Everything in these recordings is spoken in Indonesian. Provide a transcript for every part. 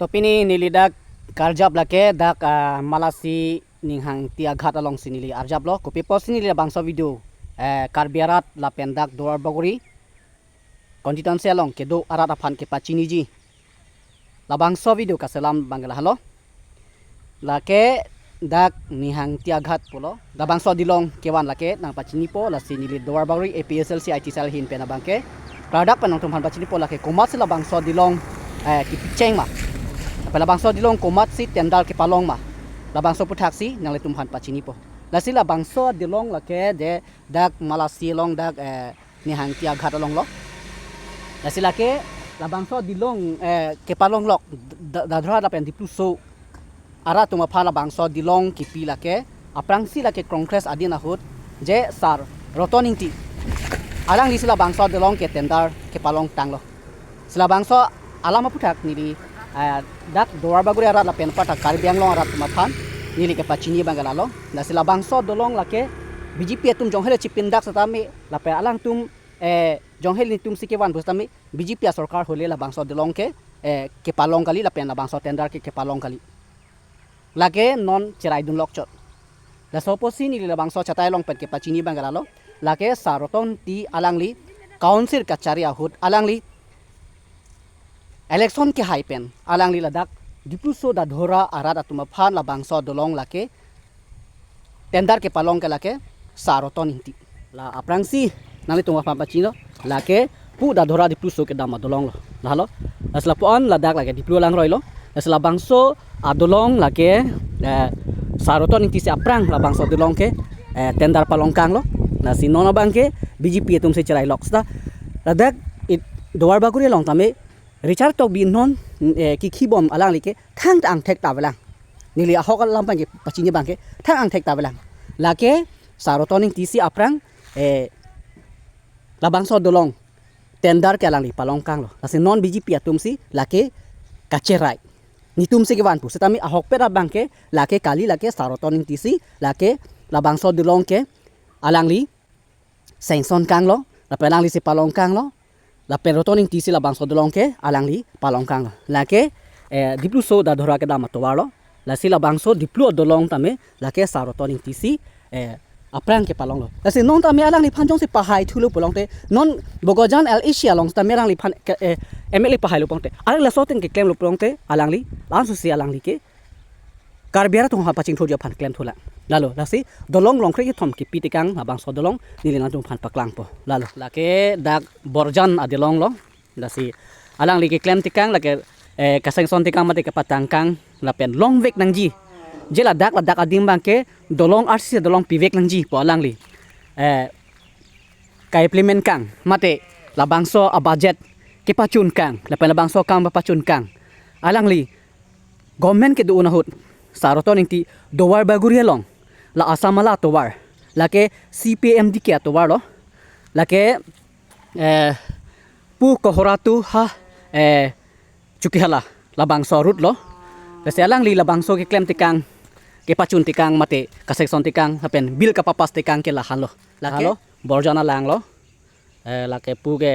Topini nilidak karjab lake dak malasi ninghang tia ghat along sinili arjab lo kopi pos sinili bangso video karbiarat la pendak doar baguri konstituensi along kedo arat afan ke pachini ji la bangso video kaselam bangla halo lake dak ninghang tia ghat polo da bangso dilong kewan lake nang pachini po la sinili doar baguri APSLC IT sel hin pena bangke produk panong tumhan pachini po lake komat sila bangso dilong ki picheng ma pala bangso dilong komat si tendal ke palong ma la bangso puthak si nang le tumhan pachini po la sila bangso dilong la ke de dak malasi long dak ni hang tia ghat long lo la sila ke la bangso dilong ke palong lok da dhra da pen dipluso ara tuma phala bangso dilong ki pila ke aprang sila ke kongres adina hut je sar rotoning ti alang li sila bangso dilong ke tendar ke palong tang lo sila bangso alama puthak ni dak doar baguri arat la pen pata karbiang long arat mathan nili ke pachini bangala lo na sila bangso dolong lake BJP tum jonghele chipindak satami la pe alang tum jonghel ni tum sikewan bustami BJP sarkar hole la bangso dolong ke palong kali la pen la bangso tender ke palong kali lake non cerai dun lokchot la soposi nili la bangso chatai long pen ke pachini bangala lo lake saroton ti alangli council kachari ahut alangli election ke haipen alang li ladak dipluso da dhora arat atuma phan la bangso dolong lake tender ke palong ke lake saroton inti la aprangsi nali tunga pha pachino lake pu da dhora dipluso ke dama dolong lo halo asla pon ladak lake diplu lang roilo asla bangso adolong lake saroton inti se aprang la bangso dolong ke tender palong kang lo na sinona bangke BJP tum se cerai loksta ladak doar baguri long tame Richard tok bin non ki kibom alang like thang ang thek ta belang nili ahok lampang ke pachini bangke thang ang thek ta belang lake sarotoning tisi aprang labang so dolong tender ke alang li palong kang lo lase non BJP atumsi lake kacerai ni tumsi ke wanpu setami ahok pera bangke lake kali lake sarotoning tisi lake labang so dolong ke alang li sengson kang lo la pelang li si palong kang lo la perotoning tisi la bangso dolong ke alang li palong kang la ke dipluso da dhora ke dama towalo la sila bangso diplu dolong tame la ke sarotoning tisi aprang ke palong lo la si non tame alang li phanjong si pahai thulu polong te non bogojan el asia long tame alang li phan emeli pahai lo pongte alang la soten ke claim lo polong te alang li lansu si alang li ke karbiara tu ha paching thoja phan claim thola lalo lasi dolong long kre thom ki pitikang abang so dolong nilina tum phan paklang po lalo lake dak borjan adilong lo lasi alang li ke claim tikang lake kaseng son tikang mate ke patangkang lapen long vek nangji jela dak adim bangke dolong arsi dolong pivek nangji po alang li ka implement kang mate labang so a budget ke pachun kang lapen labang so kang pachun kang alang li government ke duuna hut sarotoning ti doar baguri long la asamala towar lake CPMD ke towar lo lake pu kohoratu ha chukihala labang sorut lo lase alang li labang so ke claim tikang ke pachun tikang mate kasekson tikang hapen bil kapapas tikang ke lahalo lahalo borjana lang lo lake pu ke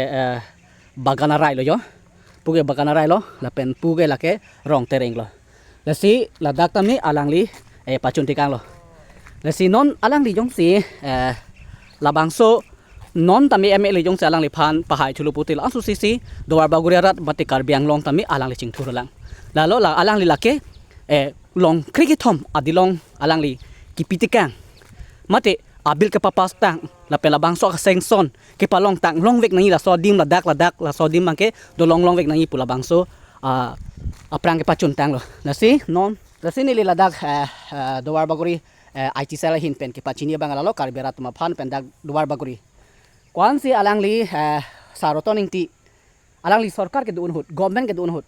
bagana rai lo yo pu ke bagana rai lo lapen pu ke lake rong tereng lo lasi ladak tami alang li pachun tikang lo lasi non alang li jong si labang so non tami eme li jong si alang li phan pahai thulu putil asu sisi doar baguri rat mate karbiang long tami alang li ching thuru lang lalo la alang li lake long krikithom adilong alang li kipitikang mate abil ke papas tang la pelabang so sengson ke palong tang long vek nangi la sodim ladak la sodim mangke dolong long vek nangi pula bangso aprang ke pachun tang lo nasi non nasi ni ladak doar baguri IT sel hin pen ke pachini bangala lo karbiara tuma phan pen dak doar baguri kwan si alang li sarotoning ti alang li sarkar ke duun hut government ke duun hut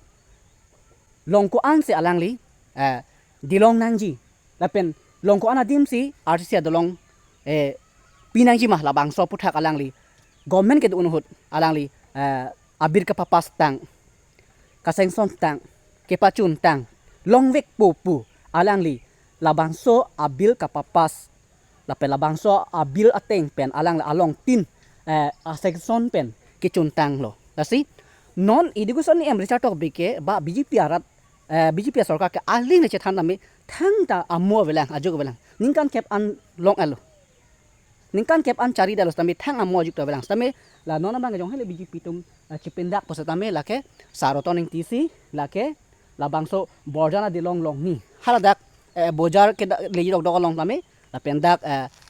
longko an si alang li dilong nangji lapen longko an adim si artisia dolong pinangji mah labang so puthak alang li government ke duun hut alang li abir ke papas tang kasengson tang ke pachun tang long vek pu alang li labang so abil kapapas lapen labang so abil ateng pen alang la along tin sekson pen ke chuntang lo lasi non education ni em Richard tok bike ba BJP arat BGP sarkar ke ahli ne chethan nami thang ta ammo belang ajog belang ningkan kep an long alo ningkan kep an cari dalos tami thang ammo ajuk ta belang tami la nona bang jong hele BGP tum cipendak posa tami lake sarotoning tisi lake la bangso borjana dilong long ni haladak bojar ke leji dok long tami la pendak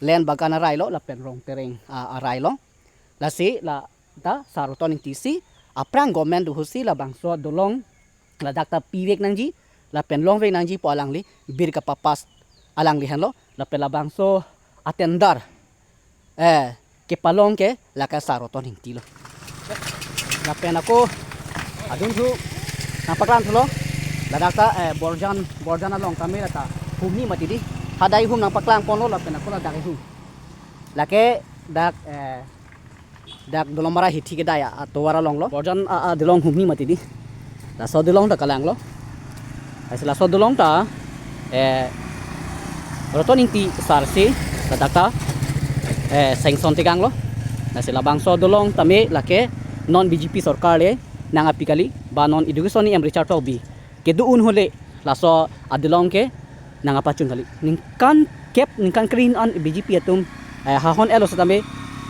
len bagana railo la pen rong tereng railo la si la ta sarotoning tisi aprang gomen du husi la bangso dolong la dakta piwek nangji la pen long ve nangji po alang li bir ka papas alang li hanlo la pen la bangso atendar ke palong ke la ka sarotoning tilo la pen ako adun su napaklan tulo la dakta borjana long kamera ta humni matidi hadai hum napaklang pono la pen ako la dai hum la ke dak dolomara hithi ke daya atowara long lo borjan dilong humni matidi la so dilong ta kalang lo la so dilong ta rotoning ti sarsi la dakta sengson tigang lo la sila bangso dilong tame lake non BGP sarkar le nanga pikali ba non education ni Richard Tobi ke duun hole la so adilong ke nanga pachun kali ningkan green on BGP atum hahon elo tame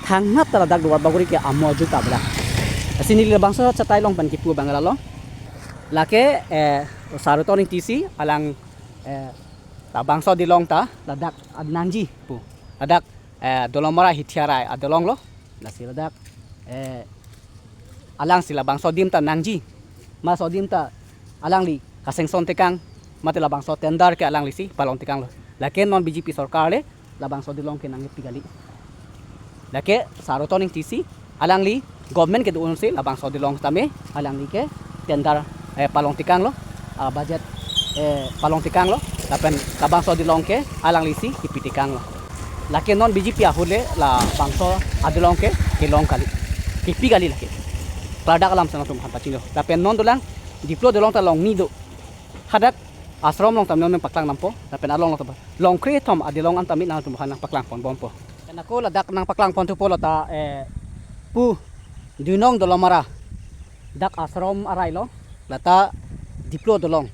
thangat tala dak duar baguri ke amo ju tabla sini le bangso chatai long pan ki pu bangala lo lake sarotoning tisi alang ta bangso dilong ta ladak adnangji pu ladak dolomara hithiarai adolong lo la siladak alang sila bangso dim ta nangji ma so dim ta alang li kasengson tekang mate la bangso tendar ke alang li si palong tekang lo lake non BGP sarkar le la bangso dilong ke nangit pigali lake sarotoning tisi alang li government ke duun si la bangso dilong tame alang li ke tendar palong tikang lo budget palong tikang lo lapen la bangso dilong ke alang lisi ipitikang lo lake non BGP ahule la bangso adilong ke kilong kali kipi kali lake pada kalam sana tum hanta chilo lapen non dulang diplo dilong ta long ni do hadat asrom long tam non paklang nampo lapen along long kre thom adilong an tamit na tum hanang paklang pon bompo kenako ladak nang paklang pon tu polo ta pu dunong dolomara dak asrom arai lo lata diplo dolong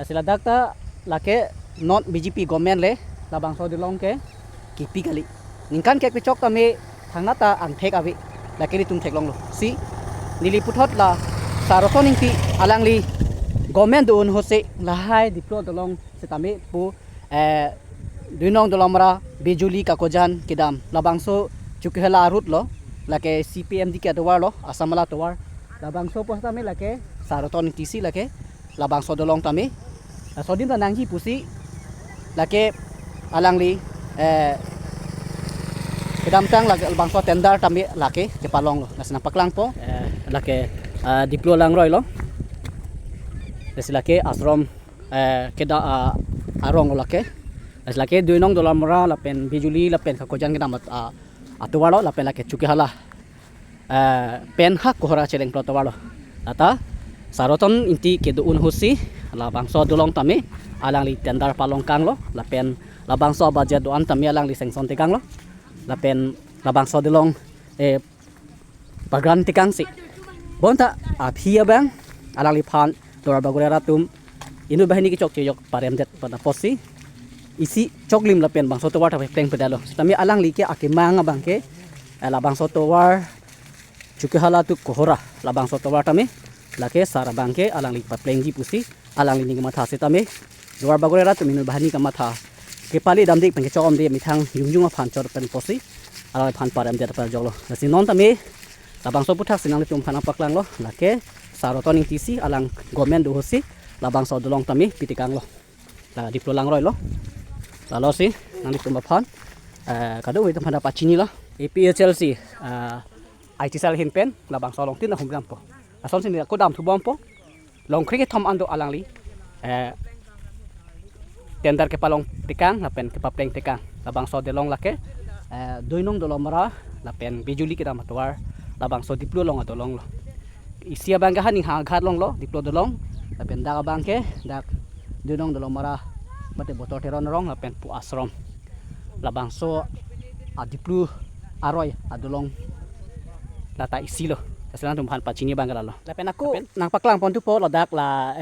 asila dakta lake non BGP government le la bangso dilong ke kipi kali ningkan ke pichok tame thangnata ang thek awi lake ri tum thek long lo si nili puthot la sarotoning ti alang li government un hose la hai diplo dolong se tame pu dunong dolomra bijuli kakojan kidam la bangso chukela arut lo lake CPM di ke dowar lo asamala towar la bangso pos tame lake sarotoning tisi lake la bangso dolong tame sodim ta nangji pusi lake alang li kedam tang lake bangso tendar tame lake ke palong lo nasna paklang po lake diplo lang roi lo lake asrom keda arong lake lake $2 mora lapen bijuli lapen kakojan kedam atwalo lapen lake chukihala pen hak kohora cheleng protowalo ata saroton inti ke duun husi la bangso dolong tame alang li tendar palong kang lo lapen la bangso budget doan tame alang li sengson tekang lo lapen la bangso dolong pagran tekang si bonta aphia bang alang li phan dor bagurera tum inu bahini ki chok cheyok parem det pada posi isi choklim lapen bangso towar ta pleng pedalo tame alang li ke akimanga bangke la bangso towar chuki hala tu kohora la bangso towar tame lake sara bangke alang li paplengji pusi alang li ni matha se tame dor bagurera tum inu bahani ka matha ke pali dam dik pengke chom de mithang yungjunga phan chor pen posi alang phan parem det pa joglo nasi non tame la bangso puthak sinang li tum phana paklang lo lake sarotoning tisi alang government du hosi la bangso dolong tame pitikang lo la diplo lang roi lo la lo si nang li tum phan kadu wi tum phana pa chini lo APHLC IT sel hin pen la bangso long tin na hum po ason sin ko dam thu bom po long cricket thom ando alang li tendar ke palong tikang la pen ke papleng tikang la bangso de long lake doinong dolomara la pen bijuli ke dam atwar la bangso diplo long adolong lo isia bangga hani ha ghat long lo diplo dolong la pen daga bangke dak doinong dolomara mate botor teron rong la pen pu asrom la bangso adiplu aroy adolong lata isilo Selang tumpahan pacini bangga lalo. Lapen aku nang paklang pon tu po ladak la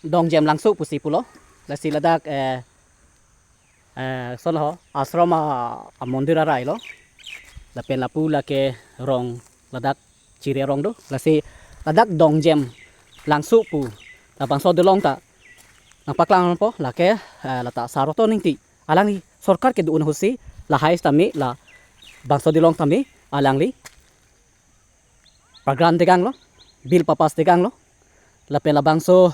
dong jam langsung pusi pulo. Lasi ladak solo asrama mondira rai lo. Lapen lapu la ke rong ladak ciri rong do. Lasi ladak dong jam langsung pu. Labang so delong ta nang paklang po la ke lata saroto ningti. Alang ni sorkar ke duun husi la hais tami la bangso delong tami alang li program tegang lo bil papas tegang lo lapen la bangso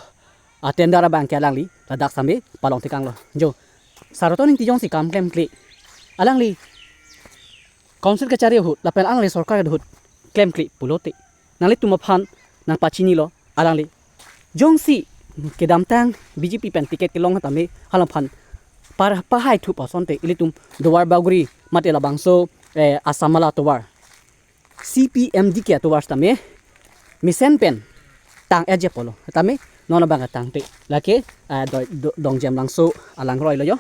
tendara bang ke alang li ladak sami palong tegang lo jo saroto ning tijong si kam klem kli alang li council ke cari hut lapen alang li sorkar ke hut klem kli pulote nang li tumaphan nang pachini lo alang li jong si ke damtang BJP pen tiket ke long tami halam phan par pahai thu pasonte ilitum dowar baguri mate la bangso asamala towar CPMD kia towar tame misen pen tang eje polo tame nona banga tang te lake dong jam langso alang roi lo yo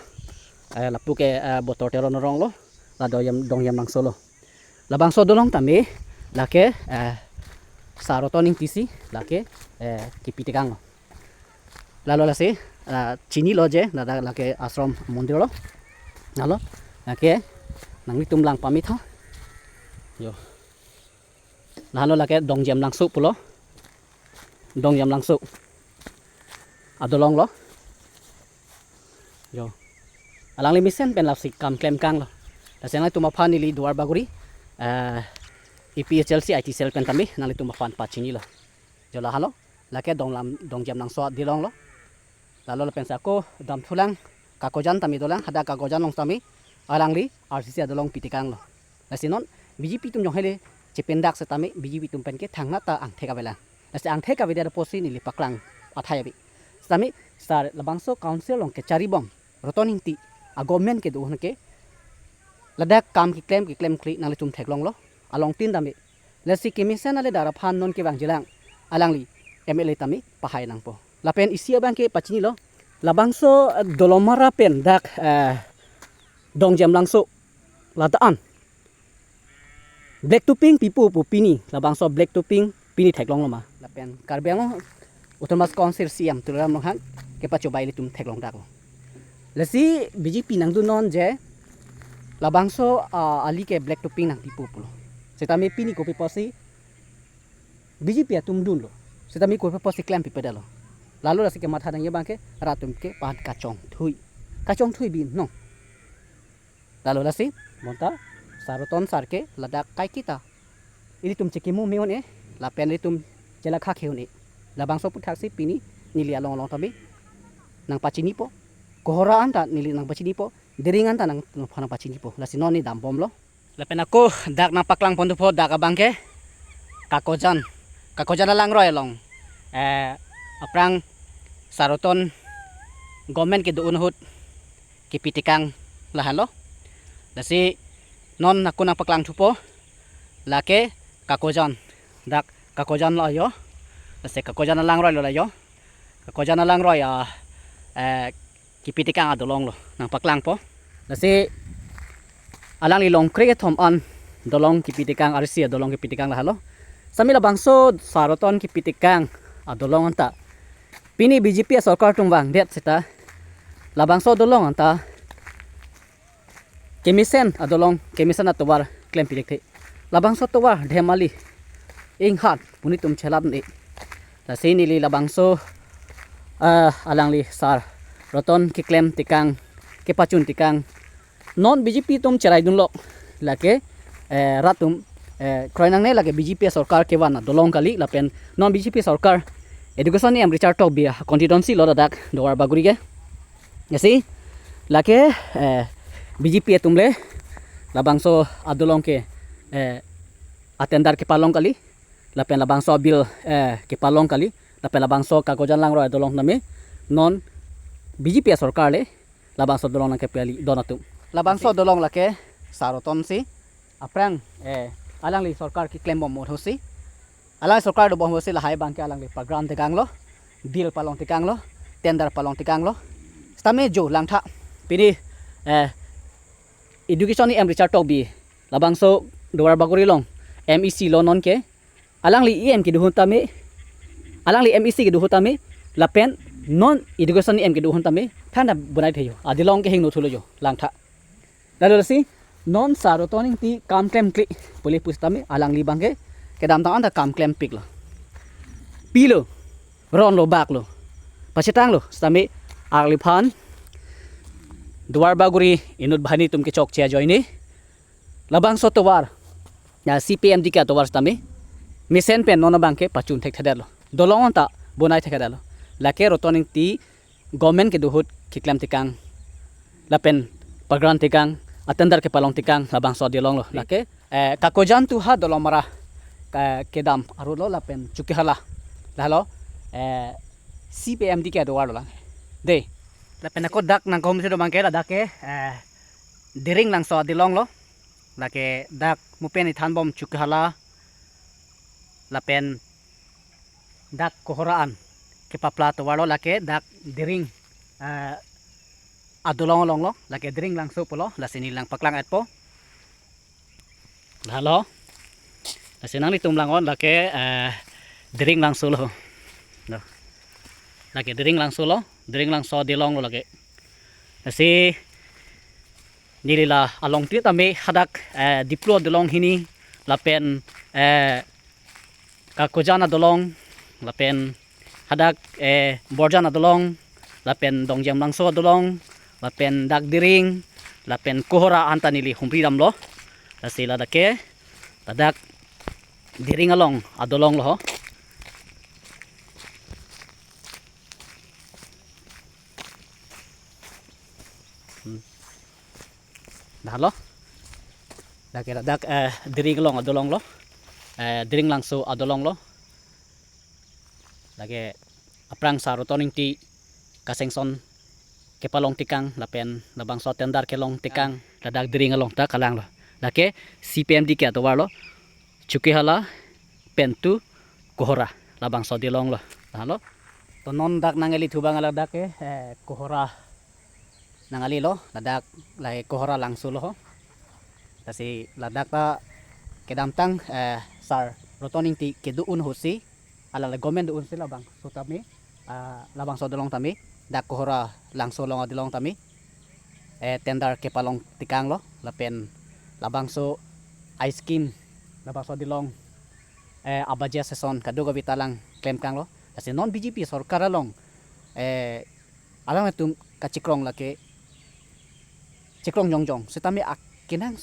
lapu ke botor teron rong lo la dong jam langso lo la bangso dolong tame lake sarotoning tisi lake kipitikang lo lalu lasi chini lo je lake asrom mondir lo nalo lake nang litum lang pamit ha yo lalu lake dong jam langsung pulo dong jam langsung adolong lo yo alang limisen pen lapsi kam klem kang lo lasengai tumaphan li duar baguri EPHLC IT sel pen tami nang litum phan pachini lo jo la halo lake dong jam langsung dilong lo lalu pensa ko dam thulang kakojan tami dolang hada kakojan long tami alang li RCC adolong pitikang lo lasinon BJP tum jong hele cependak setami BJP tum pen ke thangna ta ang theka bela lasi ang theka beda posi ni li paklang athayabi setami star labangso council long ke charibong rotoning ti a government ke duhon ke ladak kam ki claim kli nang le tum theklong lo along tin tami lasi commission ale dara phan non ke bang jilang alang li MLA tami pahai nang po lapen isia bang ke pachini lo labangso dolomara pen dak dong jam langso lataan black to pink pipu pu pini labangso black to pink pini theklong lo ma lapen karbeng lo utomas council siam turam lo han ke pachobai li tum theklong dak lo lasi BJP nang du non je labangso ali ke black to pink nang pipu pulo setami pini ko piposi BJP atum dun lo setami ko piposi claim pipeda lo lalu lasi ke matha dang ye bangke ratum ke pahat kacong thui bin no lalu lasi monta saroton sarke ladak kai kita ini tum cekimu meon lapen ini tum jela kha kheuni labangso puthaksi pini nili along long tabi nang pachini po kohoraan ta nili nang pachini po deringan ta nang phana pachini po lasi noni dam bom lo lapen aku dak nang paklang pondu po dak abangke kakojan lang roy long aprang saroton government ke duun hut kipitikang lahalo lasi non aku nang paklang thupo lake kakojan dak kakojan lo yo lasi kakojan lang roy lo la yo kakojan lang roy kipitikang adolong lo nang paklang po lasi alang li long kre thom an dolong kipitikang RC dolong kipitikang lahalo samila bangso saroton kipitikang adolong anta pini BJP sarkar tungwang det sita labangso dolong anta kemisen adolong kemisen atowar claim pikte labangso towar dhemali inghat puni tum chelap ni la sini li labangso alang li sar roton ki claim tikang ke pachun tikang non BJP tum cherai dun lo lake ratum kroinang ne lage BJP sarkar ke wana dolong kali lapen non BJP sarkar education ni am Richard Talk bia constituency lo dak dowar baguri ke yasi lake BJP tumle labangso adolong ke atendar ke palong kali lapen labangso bil ke palong kali lapen labangso kagojan lang ro adolong nami non BJP sarkar le labangso dolong nang ke peli donatum labangso dolong lake saroton si aprang alang li sarkar ki claim bom hosi alang sarkar do bom hosi la hai bangke alang li program tekang lo bil palong tekang lo tender palong tekang lo stame jo langtha pini education ni am Richard Talk bi labangso dowar baguri long MEC lo non ke alang li EM ki duhun tami alang li MEC ki duhun tami lapen non irrigation EM ki duhun tami thana bunai theyo adilong ke hingno thulo jo langtha lalu si non sarotoning ti kam klem kli boleh pus tami alang li bangke kedam tangan ta kam klem pik lo pilo ron lo bak lo pasitang lo stami agli phan duar baguri inut bhani tum ke chok chia joini labang so towar ya CPM di ka towar stami misen pen non bangke pachun thek thadalo dolong ta bonai thekadalo lake rotoning ti government ke duhut kiklem tikang lapen pagran tikang atendar ke palong tikang labang so dilong lo lake kakojan tu ha dolong mara kedam arulo lapen chuki hala lalo CPM di ke duar lo lang de lapen ako dak nang kom se do bangke la dake diring lang so dilong lo lake dak mupen ithan bom chuki hala lapen dak kohoraan ke papla to walo lake dak diring adulong long lo lake diring lang so polo la sini lang paklang at po halo la sinang litum lang on lake diring lang solo no lake diring lang solo diring lang so dilong lo lake si nilila along ti tami hadak diplo dilong hini lapen kakojana dolong lapen hadak borjana dolong lapen dongjam langso dolong lapen dak diring lapen kohora antanili humpridam lo lasila dake tadak diring along adolong lo dahlo dake dak diring along adolong lo diring langso adolong lo lagi aprang sarotoning ti kasengson kepalong tikang lapen labang so tendar kelong tikang ladak diring along ta kalang lo lake CPM di ke atowar lo chuki hala pentu kohora labang so dilong lo halo to non dak nangali thubang ala dak kohora nangali lo ladak lai kohora langsu lo tasi ladak ta kedam tang sar rotoning ti keduun hosi ala la gomen duun sila bang so tami labang so dolong tami dak kohora langso long adilong tami tendar ke palong tikang lo lapen labang so ice cream labang so dilong abaja seson kaduga bitalang klem kang lo kasi non BJP sorkar long alang tum kacikrong lake cikrong jongjong setami kinang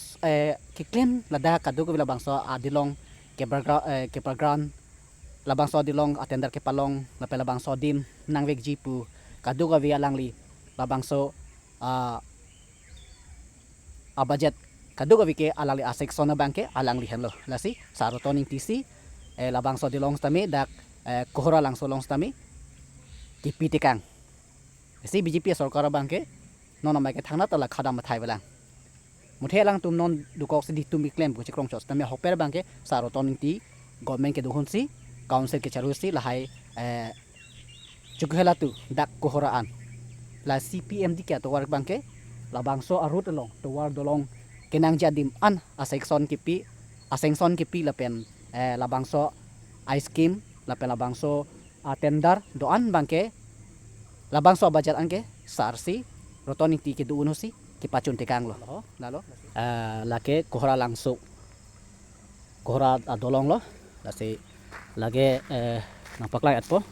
kiklem lada kaduga labang so adilong ke background labang so dilong atender ke palong lape labang so dim nang weg jipu kaduga via langli labang so budget kaduga vike alali asek sona bangke alangli hello lasi sarotoning tc labang so dilong stami dak kohora lang so long stami tipitikang si BJP sorkar bangke nona mai ke thangna tala khadam thai belang muthe lang tum non dukok sidi tum claim ko chikrong chos tami hoper bangke sarotoning ti government ke duhun si council ke charusi lahai chukhela tu dak kohoraan la CPM di ke to war bangke labangso arut long to war dolong kenang jadim an asekson kipi asengson kipi lapen labangso ice cream lapen labangso tendar doan bangke labangso budget anke sarsi rotoni ti ke duuno si kipachun tikang lo lalo lake kohora langso kohora adolong lo lasi lage napaklay at po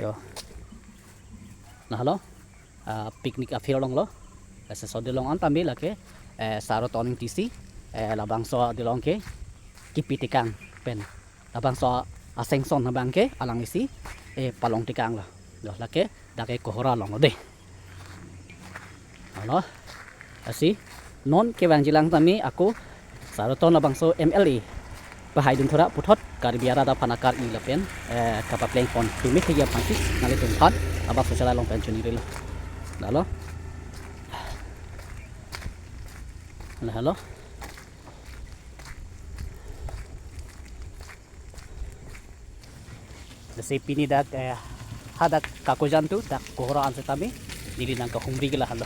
yo nahalo picnic afirolong lo kasi so dilong an tambi lake sarotoning tc labang so dilong ke kipitikang pen labang so asengson na bangke alang isi palong tikang lo yo lake dake kohora long de halo asi non ke jilang tami aku saroton labang so MLE bahai dun thora puthot karbiara da phanakar I lapen kapapleng pon tumi thia phansi nali tum phat aba sosala long pen chuni relo lalo halo desi pini dak hadak kakojan tu dak kohora an setami dili nang ka humri gila halo